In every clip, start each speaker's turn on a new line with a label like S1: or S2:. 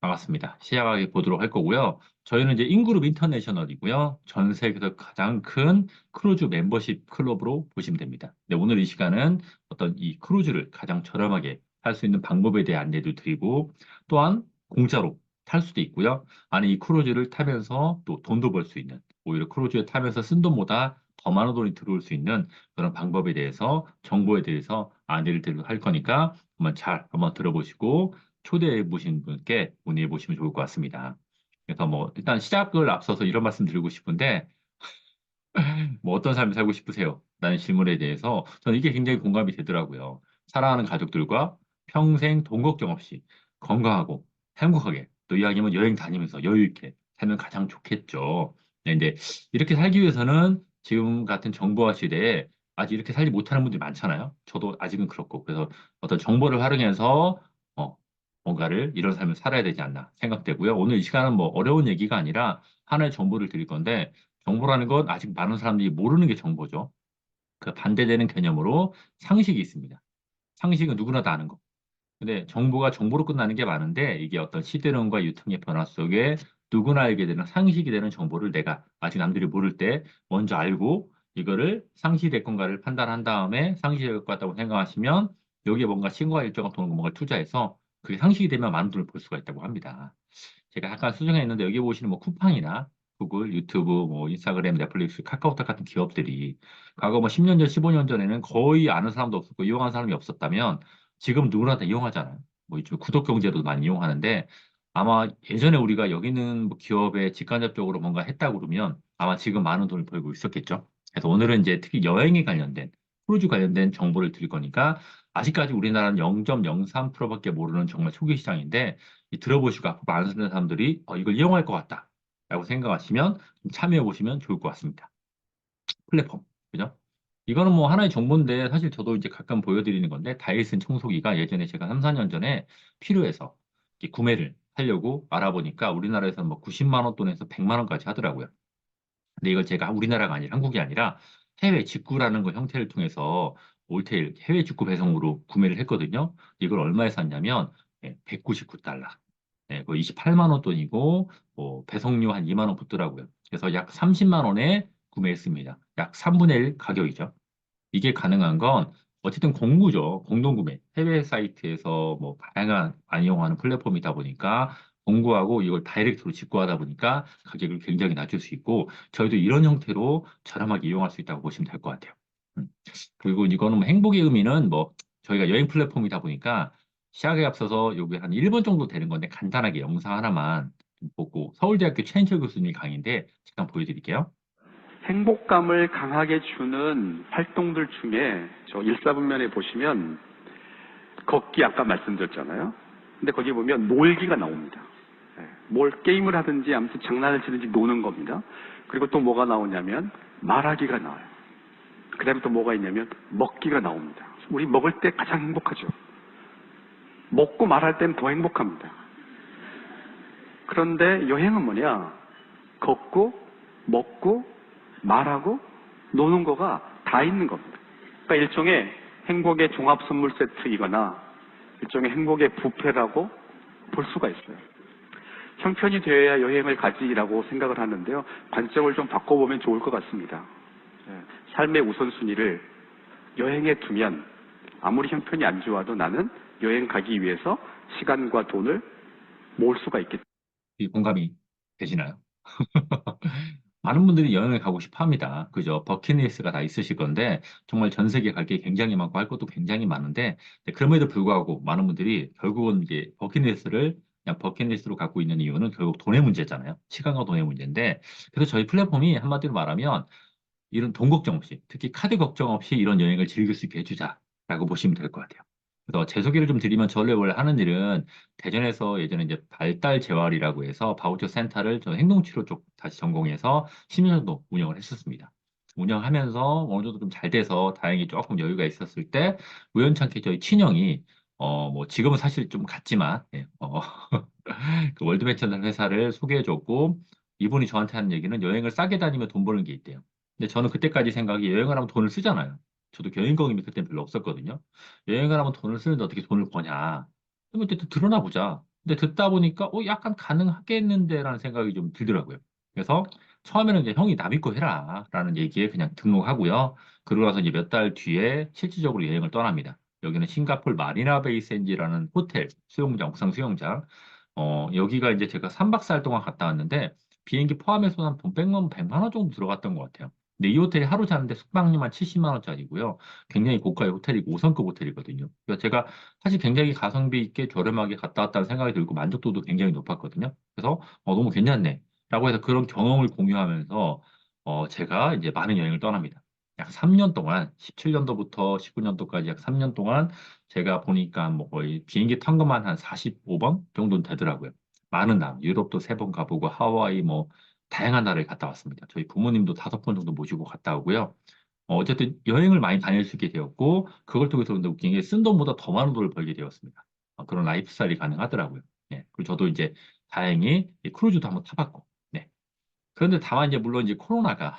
S1: 반갑습니다. 시작해 보도록 할 거고요. 저희는 이제 인그룹 인터내셔널이고요. 전 세계에서 가장 큰 크루즈 멤버십 클럽으로 보시면 됩니다. 네, 오늘 이 시간은 어떤 이 크루즈를 가장 저렴하게 탈 수 있는 방법에 대해 안내도 드리고, 또한 공짜로 탈 수도 있고요. 아니, 이 크루즈를 타면서 또 돈도 벌 수 있는, 오히려 크루즈에 타면서 쓴 돈보다 더 많은 돈이 들어올 수 있는 그런 방법에 대해서, 정보에 대해서 안내를 드리도록 할 거니까 한번 들어보시고, 초대해 보신 분께 문의해 보시면 좋을 것 같습니다. 그래서 뭐 일단 시작을 앞서서 이런 말씀 드리고 싶은데 뭐 어떤 삶을 살고 싶으세요? 라는 질문에 대해서 저는 이게 굉장히 공감이 되더라고요. 사랑하는 가족들과 평생 돈 걱정 없이 건강하고 행복하게 또 이야기하면 여행 다니면서 여유 있게 살면 가장 좋겠죠. 네, 근데 이렇게 살기 위해서는 지금 같은 정보화 시대에 아직 이렇게 살지 못하는 분들이 많잖아요. 저도 아직은 그렇고 그래서 어떤 정보를 활용해서 어, 뭔가를 이런 삶을 살아야 되지 않나 생각되고요. 오늘 이 시간은 뭐 어려운 얘기가 아니라 하나의 정보를 드릴 건데 정보라는 건 아직 많은 사람들이 모르는 게 정보죠. 그 반대되는 개념으로 상식이 있습니다. 상식은 누구나 다 아는 거. 근데 정보가 정보로 끝나는 게 많은데 이게 어떤 시대론과 유통의 변화 속에 누구나 알게 되는 상식이 되는 정보를 내가 아직 남들이 모를 때 먼저 알고 이거를 상식이 될 건가를 판단한 다음에 상식이 될 것 같다고 생각하시면 여기에 뭔가 신고가 일정한 돈을 뭔가 투자해서 그게 상식이 되면 많은 돈을 벌 수가 있다고 합니다. 제가 약간 수정해 있는데 여기 보시는 뭐 쿠팡이나 구글, 유튜브, 뭐 인스타그램, 넷플릭스, 카카오톡 같은 기업들이 과거 뭐 10년 전, 15년 전에는 거의 아는 사람도 없었고 이용한 사람이 없었다면 지금 누구나 다 이용하잖아요. 뭐 이쪽 구독 경제도 많이 이용하는데 아마 예전에 우리가 여기는 뭐 기업에 직간접적으로 뭔가 했다 그러면 아마 지금 많은 돈을 벌고 있었겠죠. 그래서 오늘은 이제 특히 여행에 관련된 크루즈 관련된 정보를 드릴 거니까 아직까지 우리나라는 0.03%밖에 모르는 정말 초기 시장인데 이 들어보시고 앞으로 많은 사람들이 이걸 이용할 것 같다 라고 생각하시면 좀 참여해 보시면 좋을 것 같습니다. 플랫폼. 그죠? 이거는 뭐 하나의 정보인데 사실 저도 이제 가끔 보여드리는 건데 다이슨 청소기가 예전에 제가 3, 4년 전에 필요해서 이렇게 구매를 하려고 알아보니까 우리나라에서는 뭐 90만 원 돈에서 100만 원까지 하더라고요. 근데 이걸 제가 우리나라가 아니라 한국이 아니라 해외 직구라는 거 형태를 통해서 올테일 해외 직구 배송으로 구매를 했거든요. 이걸 얼마에 샀냐면 199달러. 그 28만 원 돈이고 뭐 배송료 한 2만 원 붙더라고요. 그래서 약 30만 원에 구매했습니다. 약 3분의 1 가격이죠. 이게 가능한 건 어쨌든 공구죠. 공동구매. 해외 사이트에서 뭐 다양한 많이 이용하는 플랫폼이다 보니까 공구하고 이걸 다이렉트로 직구하다 보니까 가격을 굉장히 낮출 수 있고 저희도 이런 형태로 저렴하게 이용할 수 있다고 보시면 될 것 같아요. 음. 그리고 이거는 뭐 행복의 의미는 뭐 저희가 여행 플랫폼이다 보니까 시작에 앞서서 여기 한 1분 정도 되는 건데 간단하게 영상 하나만 좀 보고 서울대학교 최인철 교수님 강의인데 잠깐 보여드릴게요.
S2: 행복감을 강하게 주는 활동들 중에 저 일사분면에 보시면 걷기 아까 말씀드렸잖아요. 근데 거기 보면 놀기가 나옵니다. 뭘 게임을 하든지 아무튼 장난을 치든지 노는 겁니다. 그리고 또 뭐가 나오냐면 말하기가 나와요. 그 다음에 또 뭐가 있냐면 먹기가 나옵니다. 우리 먹을 때 가장 행복하죠. 먹고 말할 땐 더 행복합니다. 그런데 여행은 뭐냐? 걷고 먹고 말하고 노는 거가 다 있는 겁니다. 그러니까 일종의 행복의 종합 선물 세트이거나 일종의 행복의 뷔페라고 볼 수가 있어요. 형편이 되어야 여행을 가지라고 생각을 하는데요. 관점을 좀 바꿔보면 좋을 것 같습니다. 삶의 우선순위를 여행에 두면 아무리 형편이 안 좋아도 나는 여행 가기 위해서 시간과 돈을 모을 수가 있겠다.
S1: 이 공감이 되시나요? 많은 분들이 여행을 가고 싶어 합니다. 그죠? 버킷리스트가 다 있으실 건데, 정말 전 세계 갈 게 굉장히 많고 할 것도 굉장히 많은데, 네, 그럼에도 불구하고 많은 분들이 결국은 이제 버킷리스트를 그냥 버킷리스트로 갖고 있는 이유는 결국 돈의 문제잖아요. 시간과 돈의 문제인데, 그래서 저희 플랫폼이 한마디로 말하면 이런 돈 걱정 없이, 특히 카드 걱정 없이 이런 여행을 즐길 수 있게 해주자라고 보시면 될 것 같아요. 그래서 제 소개를 좀 드리면 저를 원래 하는 일은 대전에서 예전에 이제 발달 재활이라고 해서 바우처 센터를 저 행동치료 쪽 다시 전공해서 10년 정도 운영을 했었습니다. 운영하면서 어느 정도 좀 잘 돼서 다행히 조금 여유가 있었을 때 우연찮게 저희 친형이 뭐 지금은 사실 좀 같지만 그 월드벤처라는 회사를 소개해줬고 이분이 저한테 하는 얘기는 여행을 싸게 다니면 돈 버는 게 있대요. 근데 저는 그때까지 생각이 여행을 하면 돈을 쓰잖아요. 저도 여행 경험이 그때 별로 없었거든요. 여행을 하면 돈을 쓰는데 어떻게 돈을 버냐? 그럼 그때 또 드러나 보자. 근데 듣다 보니까, 약간 가능하겠는데라는 생각이 좀 들더라고요. 그래서 처음에는 이제 형이 나 믿고 해라. 라는 얘기에 그냥 등록하고요. 그러고 나서 이제 몇 달 뒤에 실질적으로 여행을 떠납니다. 여기는 싱가포르 마리나 베이 샌즈라는 호텔, 수영장, 옥상 수영장. 여기가 이제 제가 3박 4일 동안 갔다 왔는데, 비행기 포함해서 한 돈 100만 원 정도 들어갔던 것 같아요. 근데 이 호텔이 하루 자는데 숙박료만 70만 원짜리고요. 굉장히 고가의 호텔이고 5성급 호텔이거든요. 그래서 제가 사실 굉장히 가성비 있게 저렴하게 갔다 왔다는 생각이 들고 만족도도 굉장히 높았거든요. 그래서 너무 괜찮네. 라고 해서 그런 경험을 공유하면서 제가 이제 많은 여행을 떠납니다. 약 3년 동안, 17년도부터 19년도까지 약 3년 동안 제가 보니까 뭐 거의 비행기 탄 것만 한 45번 정도는 되더라고요. 많은 나라, 유럽도 3번 가보고 하와이 뭐 다양한 나라에 갔다 왔습니다. 저희 부모님도 5번 정도 모시고 갔다 오고요. 어쨌든 여행을 많이 다닐 수 있게 되었고, 그걸 통해서 근데 웃긴 게 쓴 돈보다 더 많은 돈을 벌게 되었습니다. 그런 라이프 스타일이 가능하더라고요. 네. 그리고 저도 이제 다행히 이 크루즈도 한번 타봤고, 네. 그런데 다만 이제 물론 이제 코로나가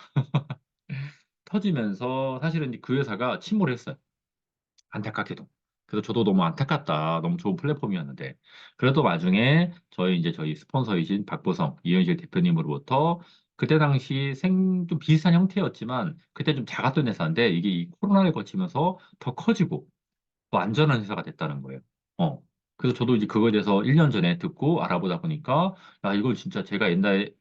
S1: 터지면서 사실은 이제 그 회사가 침몰했어요. 안타깝게도. 그래서 저도 너무 안타깝다. 너무 좋은 플랫폼이었는데. 그래도 나중에 저희 스폰서이신 박보성, 이현실 대표님으로부터 그때 당시 좀 비슷한 형태였지만 그때 좀 작았던 회사인데 이게 이 코로나를 거치면서 더 커지고 더 안전한 회사가 됐다는 거예요. 어. 그래서 저도 이제 그거에 대해서 1년 전에 듣고 알아보다 보니까 야, 이걸 진짜 제가 옛날에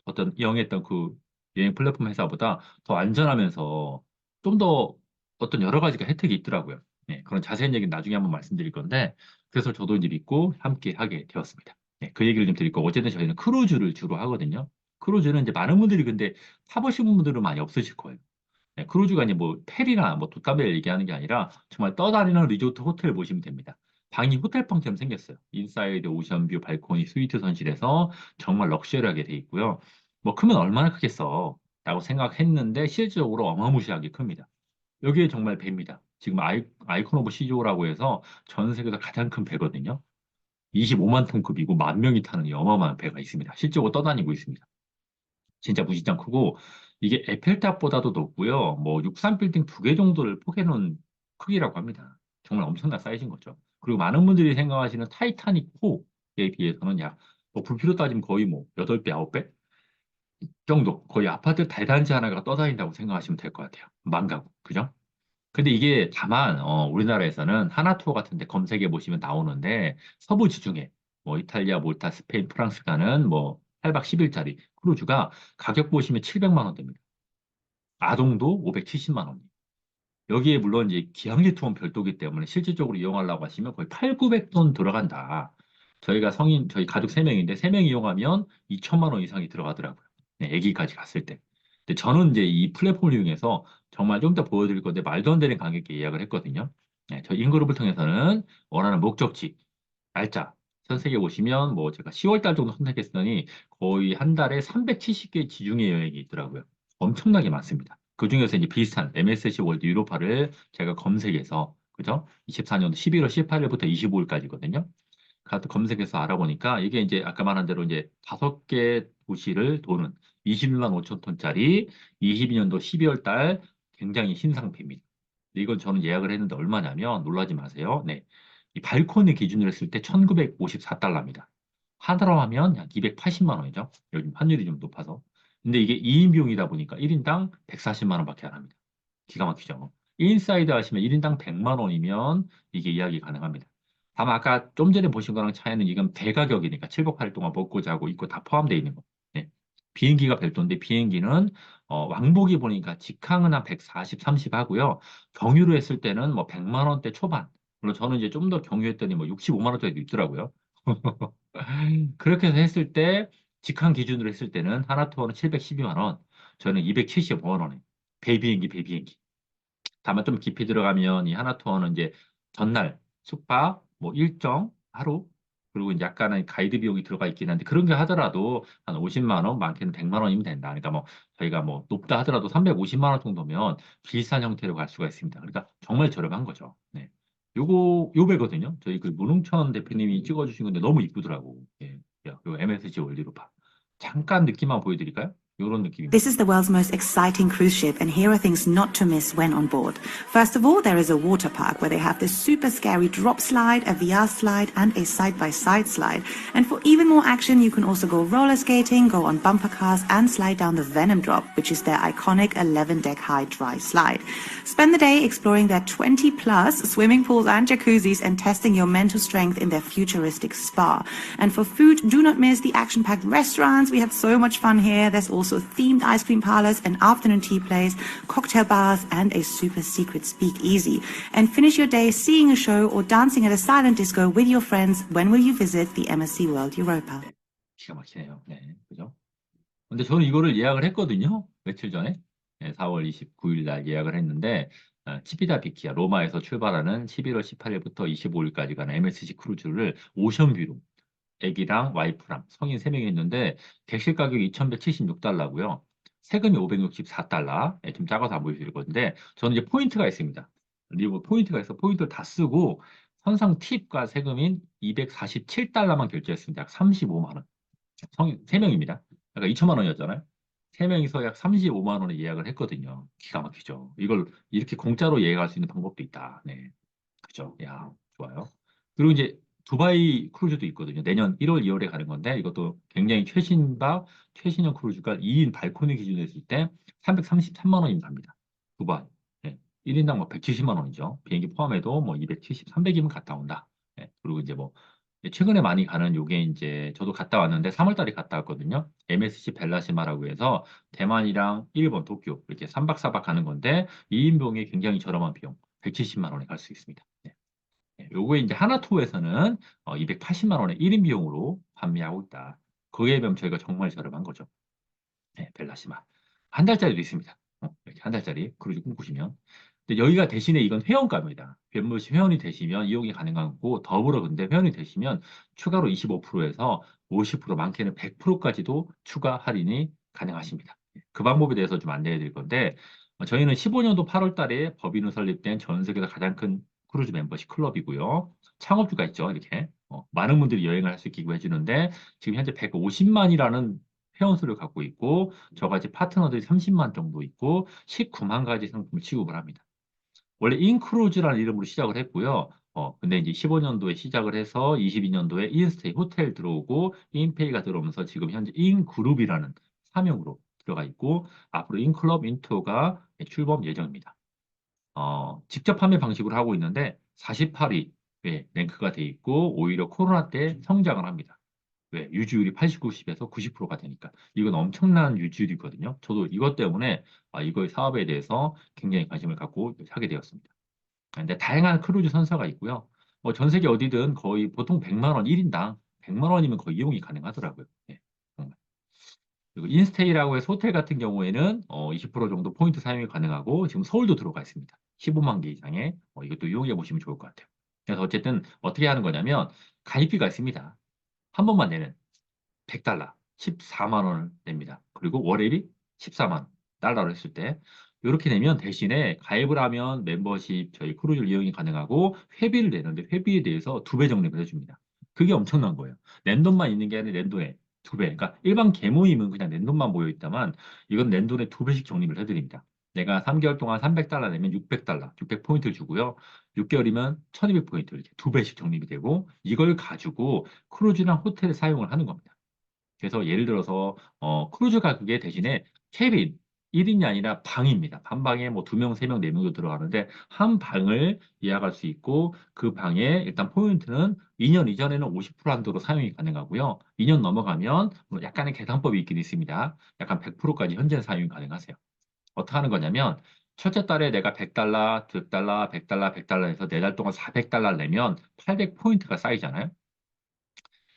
S1: 어떤 이용했던 그 여행 플랫폼 회사보다 더 안전하면서 좀 더 어떤 여러 가지가 혜택이 있더라고요. 네, 그런 자세한 얘기는 나중에 한번 말씀드릴 건데, 그래서 저도 이제 믿고 함께 하게 되었습니다. 네, 그 얘기를 좀 드릴 거고, 어쨌든 저희는 크루즈를 주로 하거든요. 크루즈는 이제 많은 분들이 근데 타보신 분들은 많이 없으실 거예요. 네, 크루즈가 이제 뭐 펠이나 뭐 돛담배를 얘기하는 게 아니라 정말 떠다니는 리조트 호텔 보시면 됩니다. 방이 호텔방처럼 생겼어요. 인사이드 오션뷰 발코니 스위트 선실에서 정말 럭셔리하게 돼 있고요. 뭐 크면 얼마나 크겠어 라고 생각했는데 실질적으로 어마무시하게 큽니다. 여기에 정말 배입니다. 지금 아이콘 오브 시조라고 해서 전 세계에서 가장 큰 배거든요. 25만 톤급이고 1만 명이 타는 이 어마어마한 배가 있습니다. 실제로 떠다니고 있습니다. 진짜 무지장 크고 이게 에펠탑보다도 높고요. 뭐 63빌딩 2개 정도를 포개놓은 크기라고 합니다. 정말 엄청난 사이즈인 거죠. 그리고 많은 분들이 생각하시는 타이타닉 호에 비해서는 뭐 부피로 따지면 거의 뭐 8배, 9배 정도 거의 아파트 대단지 하나가 떠다닌다고 생각하시면 될 것 같아요. 망가고 그죠? 근데 이게 다만 우리나라에서는 하나투어 같은 데 검색해 보시면 나오는데 서부 지중해 뭐 이탈리아, 몰타, 스페인, 프랑스 가는 뭐 8박 10일짜리 크루즈가 가격 보시면 700만 원대입니다. 아동도 570만 원. 여기에 물론 이제 기항제 투어는 별도기 때문에 실질적으로 이용하려고 하시면 거의 8, 900돈 들어간다. 저희 가족 3명인데 3명 이용하면 2천만 원 이상이 들어가더라고요. 네, 아기까지 갔을 때. 근데 저는 이제 이 플랫폼을 이용해서 정말 좀 더 보여드릴 건데 말도 안 되는 가격에 예약을 했거든요. 네, 저희 인그룹을 통해서는 원하는 목적지, 날짜 선택해 보시면 뭐 제가 10월 달 정도 선택했으니 거의 한 달에 370개 지중해 여행이 있더라고요. 엄청나게 많습니다. 그중에서 이제 비슷한 MSC 월드 유로파를 제가 검색해서 그죠? 24년도 11월 18일부터 25일까지거든요. 가서 검색해서 알아보니까 이게 이제 아까 말한 대로 이제 5개 도시를 도는 21만 5천 톤짜리 22년도 12월 달 굉장히 신상品입니다. 이건 저는 예약을 했는데 얼마냐면 놀라지 마세요. 네. 이 발코니 기준으로 했을 때 1954달러입니다. 하나로 하면 약 280만 원이죠. 요즘 환율이 좀 높아서. 근데 이게 2인 비용이다 보니까 1인당 140만 원밖에 안 합니다. 기가 막히죠. 인사이드 하시면 1인당 100만 원이면 이게 예약이 가능합니다. 다만 아까 좀 전에 보신 거랑 차이는 이건 배 가격이니까 7박 8일 동안 먹고 자고 있고 다 포함되어 있는 거. 네. 비행기가 별도인데 비행기는 왕복이 보니까 직항은 한 140, 30 하고요. 경유로 했을 때는 뭐 100만 원대 초반. 물론 저는 이제 좀 더 경유했더니 뭐 65만 원대도 있더라고요. 그렇게 해서 했을 때 직항 기준으로 했을 때는 하나 투어는 712만 원, 저는 275만 원에 배 비행기. 다만 좀 깊이 들어가면 이 하나 투어는 이제 전날 숙박, 뭐 일정, 하루, 그리고 이제 약간의 가이드 비용이 들어가 있긴 한데 그런 게 하더라도 한 50만 원, 많게는 100만 원이면 된다. 그러니까 뭐 저희가 뭐 높다 하더라도 350만 원 정도면 비슷한 형태로 갈 수가 있습니다. 그러니까 정말 저렴한 거죠. 네. 요 배거든요. 저희 그 문홍천 대표님이 찍어주신 건데 너무 이쁘더라고. 예. 요 MSG 월드로파. 잠깐 느낌만 보여드릴까요? 이런 느낌입니다.
S3: This is the world's most exciting cruise ship, and here are things not to miss when on board. First of all, there is a water park where they have this super scary drop slide, a VR slide, and a side-by-side slide. And for even more action, you can also go roller skating, go on bumper cars, and slide down the Venom Drop, which is their iconic 11-deck high dry slide. Spend the day exploring their 20-plus swimming pools and jacuzzis and testing your mental strength in their futuristic spa. And for food, do not miss the action-packed restaurants. We had so much fun here. There's also themed ice cream parlors, an afternoon tea place, cocktail bars, and a super secret speakeasy. And finish your day seeing a show or dancing at a silent disco with your friends. When will you visit the MSC World Europa?
S1: 기가 막히네요. 네, 그죠? 근데 저는 이거를 예약을 했거든요. 며칠 전에. 네, 4월 29일 날 예약을 했는데, 치피다 비키아, 로마에서 출발하는 11월 18일부터 25일까지 가는 MSC 크루즈를 오션뷰로 애기랑 와이프랑 성인 3명이 있는데 객실 가격이 2,176달러고요. 세금이 564달러. 예, 좀 작아서 안 보이실 건데 저는 이제 포인트가 있습니다. 리브 포인트가 있어 포인트를 다 쓰고 선상 팁과 세금인 247달러만 결제했습니다. 약 35만 원. 성인 3명입니다. 그러니까 2천만 원이었잖아요. 3명이서 약 35만 원에 예약을 했거든요. 기가 막히죠. 이걸 이렇게 공짜로 예약할 수 있는 방법도 있다. 네. 그죠. 야, 좋아요. 그리고 이제 두바이 크루즈도 있거든요. 내년 1월, 2월에 가는 건데 이것도 굉장히 최신형 크루즈가 2인 발코니 기준으로 했을 때 333만 원이면 갑니다. 두바이. 네. 1인당 뭐 170만 원이죠. 비행기 포함해도 뭐 270, 300이면 갔다 온다. 네. 그리고 이제 뭐 최근에 많이 가는 요게 이제 저도 갔다 왔는데 3월 달에 갔다 왔거든요. MSC 벨라시마라고 해서 대만이랑 일본, 도쿄 이렇게 3박 4박 가는 건데 2인용이 굉장히 저렴한 비용 170만 원에 갈 수 있습니다. 네. 요거에 이제 하나투어에서는 280만 원의 1인 비용으로 판매하고 있다. 그에 비하면 저희가 정말 저렴한 거죠. 네, 벨라시마. 한 달짜리도 있습니다. 이렇게 한 달짜리 크루즈 꿈꾸시면. 근데 여기가 대신에 이건 회원가입니다. 멤버십 회원이 되시면 이용이 가능한 거고 더불어 근데 회원이 되시면 추가로 25%에서 50% 많게는 100%까지도 추가 할인이 가능하십니다. 그 방법에 대해서 좀 안내해 드릴 건데 저희는 15년도 8월 달에 법인으로 설립된 전 세계에서 가장 큰 크루즈 멤버십 클럽이고요. 창업주가 있죠. 이렇게 많은 분들이 여행을 할 수 있게 해주는데 지금 현재 150만이라는 회원 수를 갖고 있고 저같이 파트너들이 30만 정도 있고 19만 가지 상품을 취급을 합니다. 원래 인크루즈라는 이름으로 시작을 했고요. 근데 이제 15년도에 시작을 해서 22년도에 인스테이 호텔 들어오고 인페이가 들어오면서 지금 현재 인그룹이라는 사명으로 들어가 있고 앞으로 인클럽, 인투어가 출범 예정입니다. 직접 판매 방식으로 하고 있는데 48위 랭크가 돼 있고 오히려 코로나 때 성장을 합니다. 왜? 유지율이 80, 90에서 90%가 되니까. 이건 엄청난 유지율이거든요. 저도 이것 때문에 이거의 사업에 대해서 굉장히 관심을 갖고 하게 되었습니다. 근데 다양한 크루즈 선사가 있고요. 전 세계 어디든 거의 보통 100만 원 1인당 100만 원이면 거의 이용이 가능하더라고요. 네, 정말. 그리고 인스테이라고 해서 호텔 같은 경우에는 20% 정도 포인트 사용이 가능하고 지금 서울도 들어가 있습니다. 15만 개 이상의 이것도 이용해 보시면 좋을 것 같아요. 그래서 어쨌든 어떻게 하는 거냐면 가입비가 있습니다. 한 번만 내는 100달러, 14만 원을 냅니다. 그리고 월요일이 14만 달러로 했을 때 이렇게 내면 대신에 가입을 하면 멤버십 저희 크루즈 이용이 가능하고 회비를 내는데 회비에 대해서 2배 적립을 해줍니다. 그게 엄청난 거예요. 랜돈만 있는 게 아니라 랜돈에 2배. 그러니까 일반 개모임은 그냥 랜돈만 모여 있다만 이건 랜돈에 2배씩 적립을 해드립니다. 내가 3개월 동안 300달러 내면 600달러, 600포인트를 주고요. 6개월이면 1200포인트 이렇게 2배씩 적립이 되고 이걸 가지고 크루즈랑 호텔에 사용을 하는 겁니다. 그래서 예를 들어서 크루즈 가격에 대신에 캐빈 1인이 아니라 방입니다. 한 방에 뭐 2명, 3명, 4명도 들어가는데 한 방을 예약할 수 있고 그 방에 일단 포인트는 2년 이전에는 50% 한도로 사용이 가능하고요. 2년 넘어가면 뭐 약간의 계산법이 있긴 있습니다. 약간 100%까지 현재 사용이 가능하세요. 어떻게 하는 거냐면 첫째 달에 내가 100달러, 2달러, 100달러, 100달러 해서 4달 동안 400달러를 내면 800포인트가 쌓이잖아요.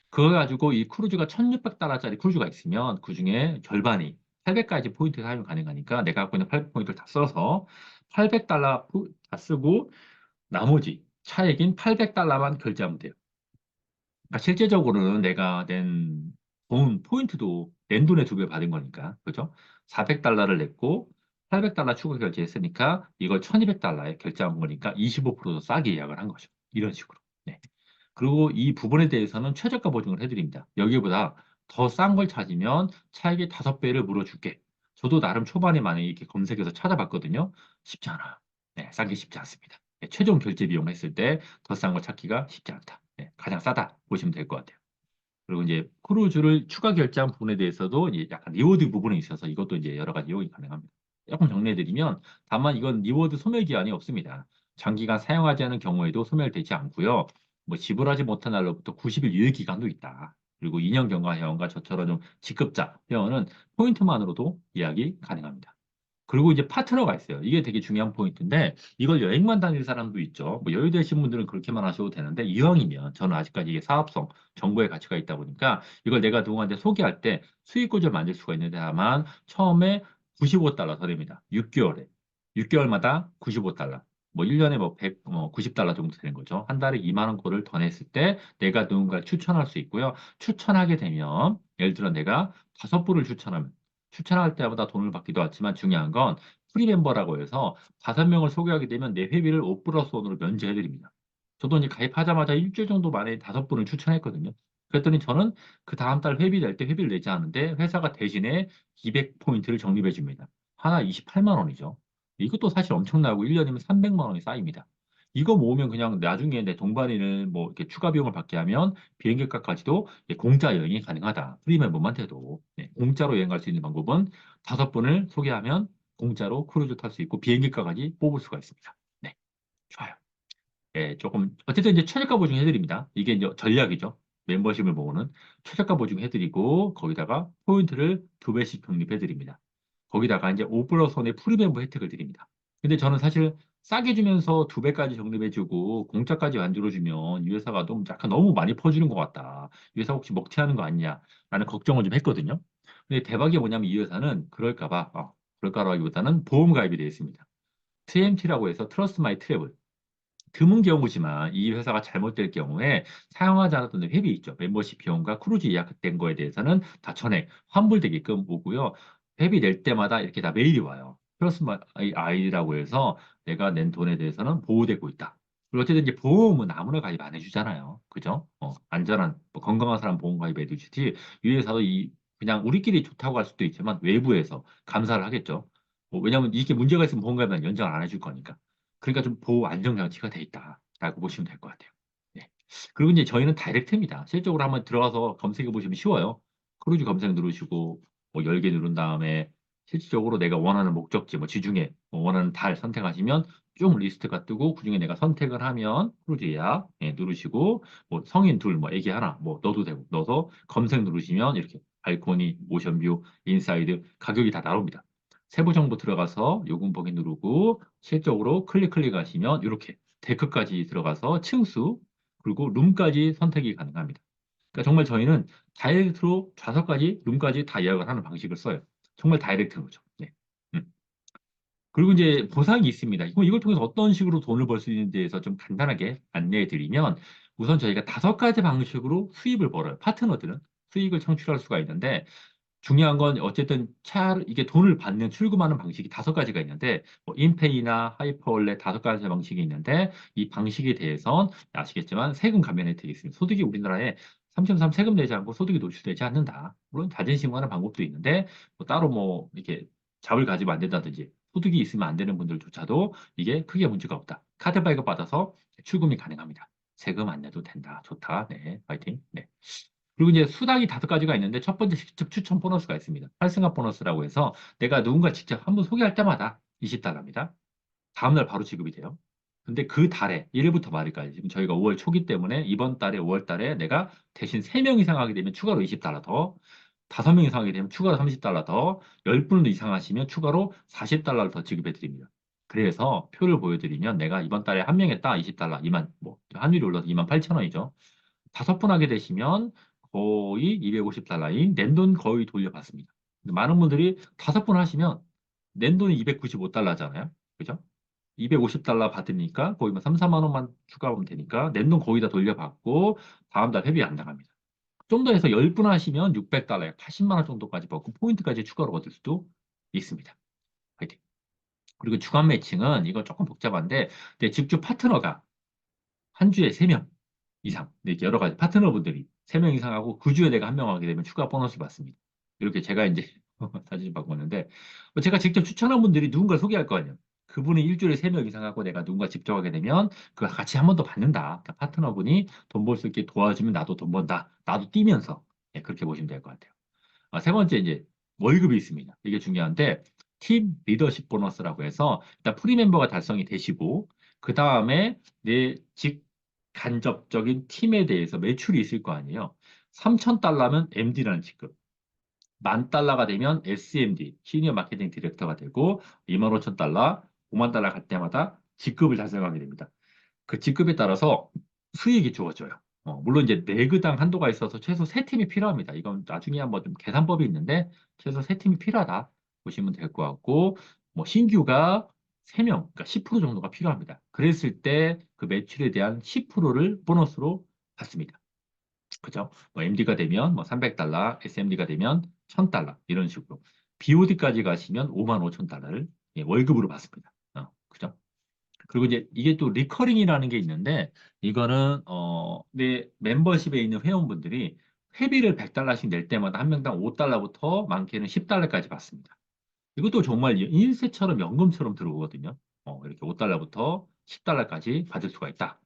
S1: 그거 가지고 이 크루즈가 1600달러짜리 크루즈가 있으면 그 중에 절반이 800까지 포인트 사용 가능하니까 내가 갖고 있는 800포인트를 다 써서 800달러 다 쓰고 나머지 차액인 800달러만 결제하면 돼요. 그러니까 실제적으로는 내가 낸 돈, 포인트도 낸 돈의 2배 받은 거니까. 그죠? 400달러를 냈고 800달러 추가 결제했으니까 이걸 1200달러에 결제한 거니까 25%더 싸게 예약을 한 거죠. 이런 식으로. 네. 그리고 이 부분에 대해서는 최저가 보증을 해드립니다. 여기보다 더 싼 걸 찾으면 차액의 5배를 물어줄게. 저도 나름 초반에 만약에 이렇게 검색해서 찾아봤거든요. 쉽지 않아요. 네, 싼 게 쉽지 않습니다. 네, 최종 결제 비용 했을 때 더 싼 걸 찾기가 쉽지 않다. 네, 가장 싸다 보시면 될 것 같아요. 그리고 이제 크루즈를 추가 결제한 부분에 대해서도 이제 약간 리워드 부분에 있어서 이것도 이제 여러 가지 이용이 가능합니다. 조금 정리해드리면 다만 이건 리워드 소멸 기한이 없습니다. 장기간 사용하지 않은 경우에도 소멸되지 않고요. 뭐 지불하지 못한 날로부터 90일 유예 기간도 있다. 그리고 2년 경과 회원과 저처럼 좀 직급자 회원은 포인트만으로도 예약이 가능합니다. 그리고 이제 파트너가 있어요. 이게 되게 중요한 포인트인데 이걸 여행만 다닐 사람도 있죠. 뭐 여유 되신 분들은 그렇게만 하셔도 되는데 이왕이면 저는 아직까지 이게 사업성, 정보의 가치가 있다 보니까 이걸 내가 누군가한테 소개할 때 수익 구조를 만들 수가 있는데 다만 처음에 95달러 더 냅니다. 6개월에. 6개월마다 95달러. 뭐 1년에 뭐 100, 90달러 정도 되는 거죠. 한 달에 2만 원 꼴을 더 냈을 때 내가 누군가를 추천할 수 있고요. 추천하게 되면 예를 들어 내가 5분을 추천하면 추천할 때마다 돈을 받기도 하지만 중요한 건 프리 멤버라고 해서 5명을 소개하게 되면 내 회비를 5 플러스 1으로 면제해드립니다. 저도 이제 가입하자마자 일주일 정도 만에 5분을 추천했거든요. 그랬더니 저는 그 다음 달 회비 낼 때 회비를 내지 않는데 회사가 대신에 200포인트를 적립해 줍니다. 하나 28만 원이죠. 이것도 사실 엄청나고 1년이면 300만 원이 쌓입니다. 이거 모으면 그냥 나중에 내 동반인을 뭐 이렇게 추가 비용을 받게 하면 비행기값까지도 공짜 여행이 가능하다. 프리멤버만 돼도. 네, 공짜로 여행 갈 수 있는 방법은 5분을 소개하면 공짜로 크루즈 탈 수 있고 비행기값까지 뽑을 수가 있습니다. 네, 좋아요. 예, 조금 어쨌든 이제 최저가 보증 해드립니다. 이게 이제 전략이죠. 멤버십을 모으는 최저가 보증 해드리고 거기다가 포인트를 2배씩 적립해드립니다. 거기다가 이제 5 플러스 1의 프리멤버 혜택을 드립니다. 근데 저는 사실 싸게 주면서 2배까지 적립해주고 공짜까지 만들어주면 이 회사가 좀 약간 너무 많이 퍼주는 것 같다. 이 회사 혹시 먹튀하는 거 아니냐라는 걱정을 좀 했거든요. 근데 대박이 뭐냐면 이 회사는 그럴까봐, 그럴까라기보다는 보험 가입이 되어 있습니다. TMT라고 해서 트러스트 마이 트래블. 드문 경우지만 이 회사가 잘못될 경우에 사용하지 않았던 회비 있죠. 멤버십 비용과 크루즈 예약된 거에 대해서는 다 전액 환불되게끔 오고요. 회비 낼 때마다 이렇게 다 메일이 와요. 플러스 아이라고 해서 내가 낸 돈에 대해서는 보호되고 있다. 그리고 어쨌든 이제 보험은 아무나 가입 안 해주잖아요. 그죠? 안전한, 뭐 건강한 사람 보험 가입해 주시지. 이 회사도 그냥 우리끼리 좋다고 할 수도 있지만 외부에서 감사를 하겠죠. 왜냐하면 이게 문제가 있으면 보험 가입은 연장을 안 해줄 거니까. 그러니까 좀 보호 안정 장치가 돼 있다라고 보시면 될 것 같아요. 네. 그리고 이제 저희는 다이렉트입니다. 실적으로 한번 들어가서 검색해 보시면 쉬워요. 크루즈 검색 누르시고 뭐 열개 누른 다음에 실질적으로 내가 원하는 목적지, 뭐 지중해, 뭐 원하는 달 선택하시면 쭉 리스트가 뜨고 그중에 내가 선택을 하면 크루즈 예약 누르시고 뭐 성인 둘, 뭐 애기 하나 뭐 넣어도 되고 넣어서 검색 누르시면 이렇게 발코니, 모션뷰, 인사이드 가격이 다 나옵니다. 세부 정보 들어가서 요금 보기 누르고 실적으로 클릭하시면 이렇게 데크까지 들어가서 층수 그리고 룸까지 선택이 가능합니다. 그러니까 정말 저희는 다이렉트로 좌석까지 룸까지 다 예약을 하는 방식을 써요. 정말 다이렉트인 거죠. 네. 음. 그리고 이제 보상이 있습니다. 이걸 통해서 어떤 식으로 돈을 벌 수 있는지에 대해서 좀 간단하게 안내해 드리면 우선 저희가 5가지 방식으로 수입을 벌어요. 파트너들은 수익을 창출할 수가 있는데 중요한 건 어쨌든 이게 돈을 받는 출금하는 방식이 5가지가 있는데 뭐 인페이나 하이퍼월렛 5가지 방식이 있는데 이 방식에 대해선 아시겠지만 세금 감면 혜택이 있습니다. 소득이 우리나라에 3.3 세금 내지 않고 소득이 노출되지 않는다. 물론 자진신고하는 방법도 있는데 뭐 따로 뭐 이렇게 잡을 가지고 안 된다든지 소득이 있으면 안 되는 분들조차도 이게 크게 문제가 없다. 카드 발급 받아서 출금이 가능합니다. 세금 안 내도 된다. 좋다. 네, 파이팅. 네. 그리고 이제 수당이 5가지가 있는데 첫 번째 직접 추천 보너스가 있습니다. 활성화 보너스라고 해서 내가 누군가 직접 한번 소개할 때마다 20달러입니다. 다음날 바로 지급이 돼요. 근데 그 달에 1일부터 말일까지 지금 저희가 5월 초기 때문에 이번 달에 5월 달에 내가 대신 3명 이상 하게 되면 추가로 20달러 더 5명 이상 하게 되면 추가로 30달러 더 10분 이상 하시면 추가로 40달러를 더 지급해 드립니다. 그래서 표를 보여드리면 내가 이번 달에 한 명 했다 20달러 2만 뭐 환율이 올라서 2만 8천 원이죠. 5분 하게 되시면 거의 250달러인 낸돈 거의 돌려받습니다. 많은 분들이 5분 하시면 낸돈이 295달러잖아요. 그죠? 250달러 받으니까 거의 뭐 3, 4만 원만 추가하면 되니까 낸돈 거의 다 돌려받고 다음 달 회비 안 나갑니다. 좀 더 해서 10분 하시면 600달러에 80만 원 정도까지 받고 포인트까지 추가로 얻을 수도 있습니다. 화이팅. 그리고 주간 매칭은 이거 조금 복잡한데 내 직주 파트너가 한 주에 3명 이상. 네, 이렇게 여러 가지 파트너분들이 3명 이상 하고 그 주에 내가 한 명 하게 되면 추가 보너스 받습니다. 이렇게 제가 이제 사진 바꿨는데 제가 직접 추천한 분들이 누군가를 소개할 거 아니에요. 그분이 일주일에 3명 이상 하고 내가 누군가 직접 하게 되면 그걸 같이 한 번 더 받는다. 그러니까 파트너분이 돈 벌 수 있게 도와주면 나도 돈 번다. 나도 뛰면서 예, 그렇게 보시면 될 것 같아요. 세 번째 이제 월급이 있습니다. 이게 중요한데 팀 리더십 보너스라고 해서 일단 프리 멤버가 달성이 되시고 그 다음에 내 직간접적인 팀에 대해서 매출이 있을 거 아니에요. 3,000달러면 MD라는 직급, 10,000달러가 되면 SMD, 시니어 마케팅 디렉터가 되고 25,000달러, 5만 달러 갈 때마다 직급을 달성하게 됩니다. 그 직급에 따라서 수익이 주어져요. 물론 이제 매그당 한도가 있어서 최소 3팀이 필요합니다. 이건 나중에 한번 좀 계산법이 있는데 최소 3팀이 필요하다 보시면 될 것 같고 뭐 신규가 3명, 그러니까 10% 정도가 필요합니다. 그랬을 때 그 매출에 대한 10%를 보너스로 받습니다. 그죠? 뭐 MD가 되면 뭐 300달러, SMD가 되면 1,000달러 이런 식으로 BOD까지 가시면 5만 5천 달러를 월급으로 받습니다. 그죠? 그리고 이제 이게 또 리커링이라는 게 있는데 이거는 내 멤버십에 있는 회원분들이 회비를 100달러씩 낼 때마다 한 명당 5달러부터 많게는 10달러까지 받습니다. 이것도 정말 인세처럼 연금처럼 들어오거든요. 이렇게 5달러부터 10달러까지 받을 수가 있다.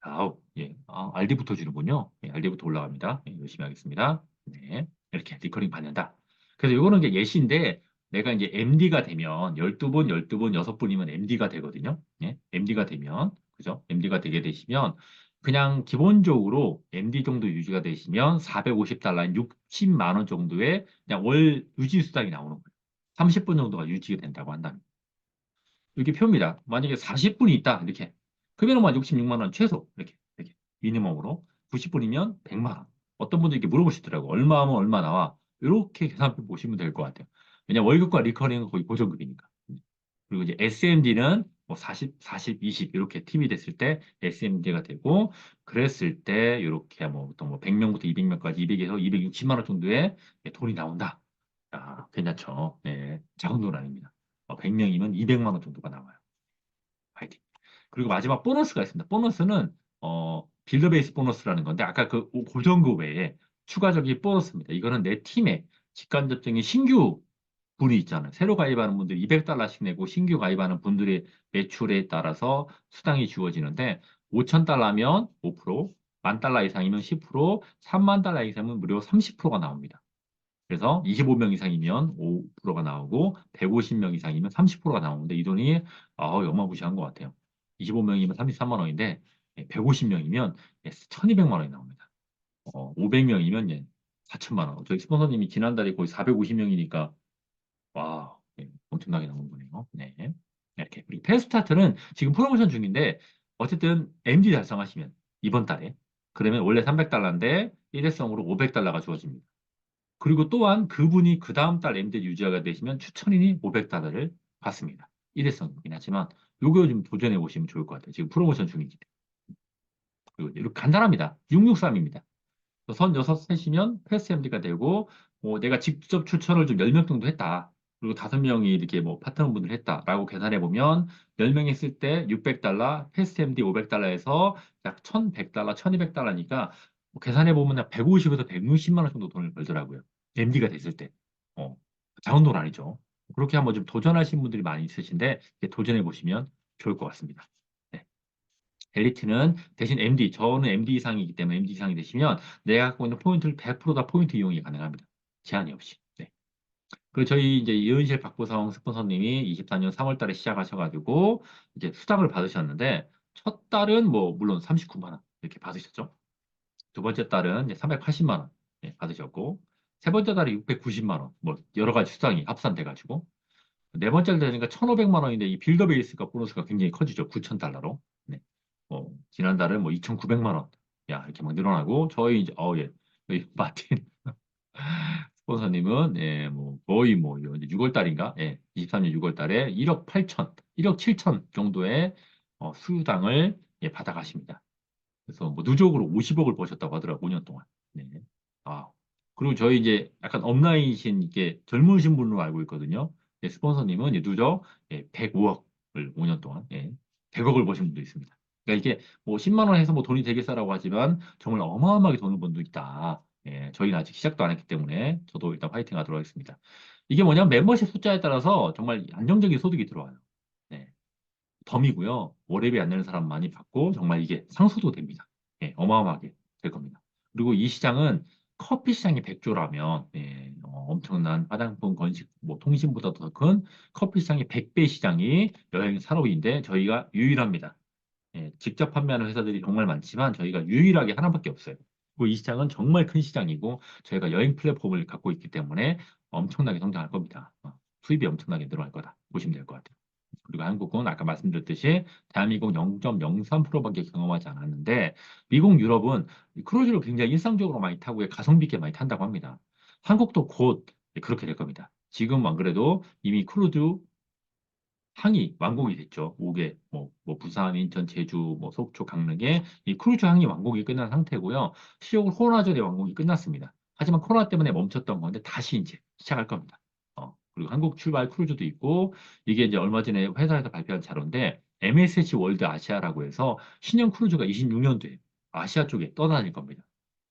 S1: 아우, 예. RD부터 주는군요. 예, RD부터 올라갑니다. 예, 열심히 하겠습니다. 네. 이렇게 리커링 받는다. 그래서 이거는 이제 예시인데, 내가 이제 MD가 되면, 12분, 12분, 6분이면 MD가 되거든요. 예? MD가 되면, 그죠? MD가 되게 되시면, 그냥 기본적으로 MD 정도 유지가 되시면 450달러, 60만 원 정도의 그냥 월 유지 수당이 나오는 거예요. 30분 정도가 유지가 된다고 한다면. 이렇게 표입니다. 만약에 40분이 있다, 이렇게. 그러면 66만 원 최소, 이렇게. 미니멈으로. 90분이면 100만 원. 어떤 분들이 이렇게 물어보시더라고. 얼마 하면 얼마 나와? 이렇게 계산표 보시면 될 것 같아요. 왜냐 월급과 리커링은 거의 고정급이니까. 그리고 이제 SMD는 뭐 40, 40, 20 이렇게 팀이 됐을 때 SMD가 되고 그랬을 때 이렇게 뭐 보통 뭐 100명부터 200명까지 200에서 260만 원 정도의 돈이 나온다. 괜찮죠. 네, 작은 돈 아닙니다. 100명이면 200만 원 정도가 나와요. 파이팅. 그리고 마지막 보너스가 있습니다. 보너스는 빌더 베이스 보너스라는 건데 아까 그 고정급 외에 추가적인 보너스입니다. 이거는 내 팀에 직간접적인 신규 분이 있잖아요. 새로 가입하는 분들이 200달러씩 내고 신규 가입하는 분들의 매출에 따라서 수당이 주어지는데 5,000달러면 5%, 10,000달러 이상이면 10%, 3만 달러 이상이면 무려 30%가 나옵니다. 그래서 25명 이상이면 5%가 나오고 150명 이상이면 30%가 나오는데 이 돈이 어마무시한 것 같아요. 25명이면 33만 원인데 150명이면 1,200만 원이 나옵니다. 500명이면 4천만 원. 저희 스폰서님이 지난달에 거의 450명이니까 와, 엄청나게 나온 거네요. 네. 이렇게. 그리고 패스트스타트는 지금 프로모션 중인데, 어쨌든 MD 달성하시면, 이번 달에. 그러면 원래 300달러인데, 일회성으로 500달러가 주어집니다. 그리고 또한 그분이 그 다음 달 MD 유지가 되시면 추천인이 500달러를 받습니다. 일회성이긴 하지만, 요거 좀 도전해 보시면 좋을 것 같아요. 지금 프로모션 중이기 때문에. 그리고 이렇게 간단합니다. 663입니다. 선 6, 셋이면 패스 MD가 되고, 내가 직접 추천을 좀 10명 정도 했다. 그리고 5명이 이렇게 뭐 파트너분들 했다라고 계산해 보면 10명 했을 때 600달러, 패스 MD 500달러에서 약 1,100달러, 1,200달러니까 계산해 보면 약 150에서 160만 원 정도 돈을 벌더라고요. MD가 됐을 때. 어, 작은 돈 아니죠. 그렇게 한번 좀 도전하신 분들이 많이 있으신데 도전해 보시면 좋을 것 같습니다. 네. 엘리트는 대신 MD, 저는 MD 이상이기 때문에 MD 이상이 되시면 내가 갖고 있는 포인트를 100%다 포인트 이용이 가능합니다. 제한이 없이. 네. 그리고 저희 이제 이은실 박보성 스폰서님이 24년 3월 달에 시작하셔가지고 이제 수당을 받으셨는데 첫 달은 뭐 물론 39만 원 이렇게 받으셨죠. 두 번째 달은 이제 380만 원 받으셨고 세 번째 달에 690만 원, 뭐 여러 가지 수당이 합산돼가지고 네 번째 되니까 1,500만 원인데 이 빌더 베이스가 보너스가 굉장히 커지죠. 9,000달러로. 네. 지난달은 뭐 2,900만 원. 야, 이렇게 막 늘어나고 저희 이제 예. 저희 마틴 스폰서님은 뭐 거의 뭐 이제 6월 달인가? 23년 6월 달에 1억 8천, 1억 7천 정도의 수당을 받아가십니다. 그래서 뭐 누적으로 50억을 버셨다고 하더라고요. 5년 동안. 네. 아. 그리고 저희 이제 약간 업라인이신 이게 젊으신 분으로 알고 있거든요. 스폰서님은 누적 105억을 5년 동안 100억을 버신 분도 있습니다. 그러니까 이게 뭐 10만 원 해서 뭐 돈이 되게 싸라고 하지만 정말 어마어마하게 돈을 번 분도 있다. 예, 저희는 아직 시작도 안 했기 때문에 저도 일단 화이팅 하도록 하겠습니다. 이게 뭐냐면 멤버십 숫자에 따라서 정말 안정적인 소득이 들어와요. 네. 덤이고요. 월급이 안 되는 사람 많이 받고 정말 이게 상수도 됩니다. 예, 어마어마하게 될 겁니다. 그리고 이 시장은 커피 시장이 100조라면 엄청난 화장품, 건식, 뭐 통신보다 더 큰 커피 시장이 100배 시장이 여행 산업인데 저희가 유일합니다. 예, 직접 판매하는 회사들이 정말 많지만 저희가 유일하게 하나밖에 없어요. 그리고 이 시장은 정말 큰 시장이고 저희가 여행 플랫폼을 갖고 있기 때문에 엄청나게 성장할 겁니다. 수입이 엄청나게 늘어날 거다 보시면 될 것 같아요. 그리고 한국은 아까 말씀드렸듯이 대한민국 0.03%밖에 경험하지 않았는데 미국, 유럽은 이 크루즈를 굉장히 일상적으로 많이 타고 가성비 있게 많이 탄다고 합니다. 한국도 곧 그렇게 될 겁니다. 지금 안 그래도 이미 크루즈 항이 완공이 됐죠. 5개, 뭐 부산, 인천, 제주, 뭐 속초, 강릉에 이 크루즈 항이 완공이 끝난 상태고요. 시욕은 코로나 전에 완공이 끝났습니다. 하지만 코로나 때문에 멈췄던 건데 다시 이제 시작할 겁니다. 그리고 한국 출발 크루즈도 있고 이게 이제 얼마 전에 회사에서 발표한 자료인데 MSC 월드 아시아라고 해서 신형 크루즈가 26년도에 아시아 쪽에 떠다닐 겁니다.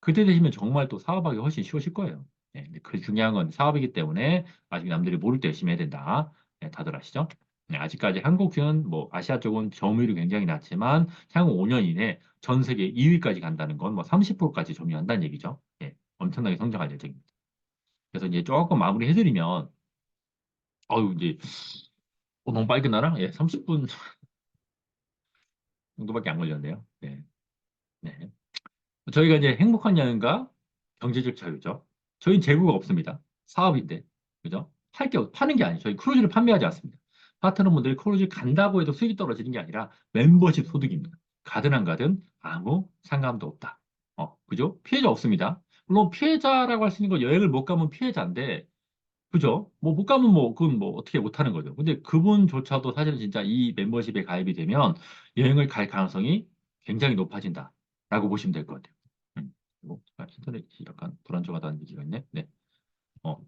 S1: 그때 되시면 정말 또 사업하기 훨씬 쉬우실 거예요. 네, 근데 그 중요한 건 사업이기 때문에 아직 남들이 모를 때 열심히 해야 된다. 네, 다들 아시죠? 네, 아직까지 한국은 뭐 아시아 쪽은 점유율이 굉장히 낮지만 향후 5년 이내 전 세계 2위까지 간다는 건 뭐 30%까지 점유한다는 얘기죠. 예, 엄청나게 성장할 예정입니다. 그래서 이제 조금 마무리 해드리면, 이제 너무 빨리 끝나나? 예, 30분 정도밖에 안 걸렸네요. 네, 네. 저희가 이제 행복한 여행과 경제적 자유죠. 저희는 재고가 없습니다. 사업인데, 그죠? 파는 게 아니에요. 저희 크루즈를 판매하지 않습니다. 파트너분들이 크루즈 간다고 해도 수익이 떨어지는 게 아니라 멤버십 소득입니다. 가든 안 가든 아무 상관도 없다. 그죠? 피해자 없습니다. 물론 피해자라고 할 수 있는 건 여행을 못 가면 피해자인데, 그죠? 뭐 못 가면 뭐 그건 뭐 어떻게 못 하는 거죠. 근데 그분조차도 사실 진짜 이 멤버십에 가입이 되면 여행을 갈 가능성이 굉장히 높아진다라고 보시면 될 것 같아요. 그리고 인터넷이 약간 불안정하다는 얘기가 있네. 네. 어,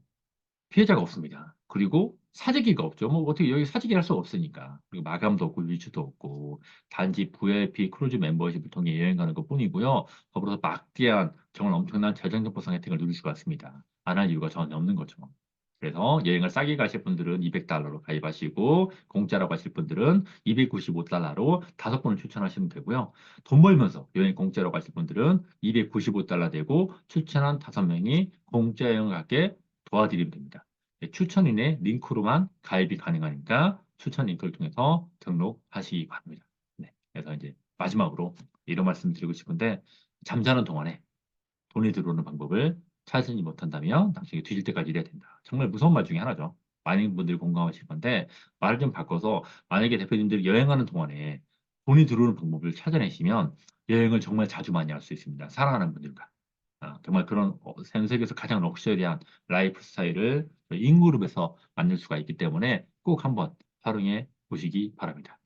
S1: 피해자가 없습니다. 그리고 사재기가 없죠. 뭐 어떻게 여기 사재기 할 수가 없으니까. 그리고 마감도 없고 일주도 없고 단지 VIP 크루즈 멤버십을 통해 여행 가는 것뿐이고요. 더불어서 막대한 정말 엄청난 재정적보상 혜택을 누릴 수가 있습니다. 안 할 이유가 전혀 없는 거죠. 그래서 여행을 싸게 가실 분들은 200달러로 가입하시고 공짜라고 하실 분들은 295달러로 5번을 추천하시면 되고요. 돈 벌면서 여행 공짜로 가실 분들은 295달러 되고 추천한 5명이 공짜 여행을 가게 도와드리면 됩니다. 네, 추천인의 링크로만 가입이 가능하니까 추천 링크를 통해서 등록하시기 바랍니다. 네, 그래서 이제 마지막으로 이런 말씀 드리고 싶은데 잠자는 동안에 돈이 들어오는 방법을 찾지 못한다면 나중에 뒤질 때까지 일해야 된다. 정말 무서운 말 중에 하나죠. 많은 분들이 공감하실 건데 말을 좀 바꿔서 만약에 대표님들이 여행하는 동안에 돈이 들어오는 방법을 찾아내시면 여행을 정말 자주 많이 할 수 있습니다. 사랑하는 분들과. 정말 그런 전 세계에서 가장 럭셔리한 라이프 스타일을 인그룹에서 만들 수가 있기 때문에 꼭 한번 활용해 보시기 바랍니다.